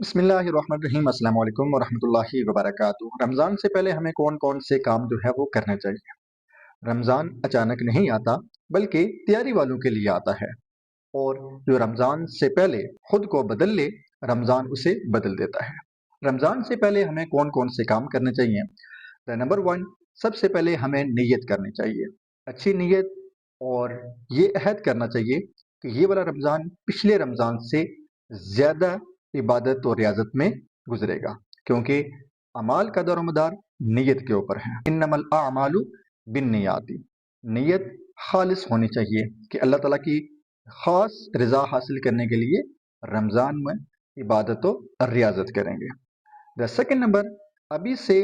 बिस्मिल्लाहिर्रहमानिर्रहीम। अस्सलाम वालेकुम वरहमतुल्लाहि वबरकातुहू। रमज़ान से पहले हमें कौन कौन से काम जो है वो करने चाहिए। रमज़ान अचानक नहीं आता, बल्कि तैयारी वालों के लिए आता है। और जो रमज़ान से पहले खुद को बदल ले, रमज़ान उसे बदल देता है। रमज़ान से पहले हमें कौन कौन से काम करने चाहिए। नंबर वन, सबसे पहले हमें नीयत करनी चाहिए, अच्छी नीयत। और ये अहद करना चाहिए कि ये वाला रमज़ान पिछले रमज़ान से ज़्यादा इबादत और रियाजत में गुजरेगा, क्योंकि अमाल का दारोमदार नीयत के ऊपर है। इन्नमल आमालु बिन्नियाती, नीयत खालिस होनी चाहिए कि अल्लाह ताला की खास रज़ा हासिल करने के लिए रमज़ान में इबादत और रियाजत करेंगे। द सेकंड नंबर, अभी से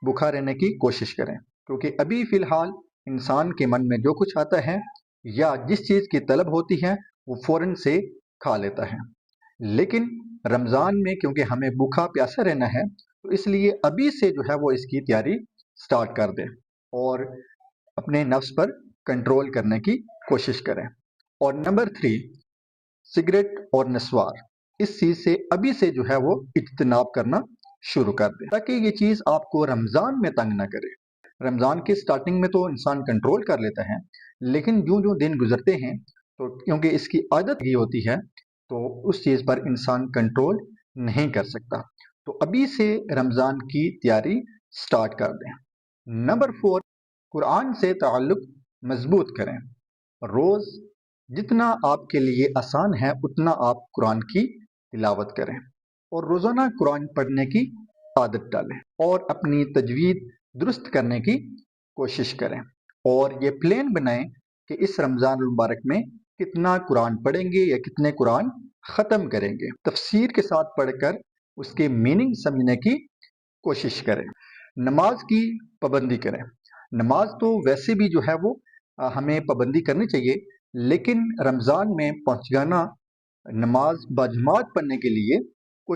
भूखा रहने की कोशिश करें, क्योंकि अभी फ़िलहाल इंसान के मन में जो कुछ आता है या जिस चीज़ की तलब होती है वो फ़ौरन से खा लेता है। लेकिन रमज़ान में क्योंकि हमें भूखा प्यासा रहना है, तो इसलिए अभी से जो है वो इसकी तैयारी स्टार्ट कर दें और अपने नफ्स पर कंट्रोल करने की कोशिश करें। और नंबर थ्री, सिगरेट और नस्वार, इस चीज़ से अभी से जो है वो इज्तनाब करना शुरू कर दें, ताकि ये चीज़ आपको रमज़ान में तंग ना करे। रमज़ान की स्टार्टिंग में तो इंसान कंट्रोल कर लेता है, लेकिन जो जो दिन गुजरते हैं, तो क्योंकि इसकी आदत ही होती है, तो उस चीज़ पर इंसान कंट्रोल नहीं कर सकता। तो अभी से रमज़ान की तैयारी स्टार्ट कर दें। नंबर फोर, कुरान से ताल्लुक़ मजबूत करें। रोज़ जितना आपके लिए आसान है उतना आप कुरान की तिलावत करें, और रोज़ाना कुरान पढ़ने की आदत डालें, और अपनी तजवीद दुरुस्त करने की कोशिश करें। और ये प्लान बनाएं कि इस रमज़ान मुबारक में कितना कुरान पढ़ेंगे या कितने कुरान ख़त्म करेंगे। तफसीर के साथ पढ़कर उसके मीनिंग समझने की कोशिश करें। नमाज की पाबंदी करें। नमाज तो वैसे भी जो है वो हमें पाबंदी करनी चाहिए, लेकिन रमज़ान में पहुँच जाना नमाज बाजमात पढ़ने के लिए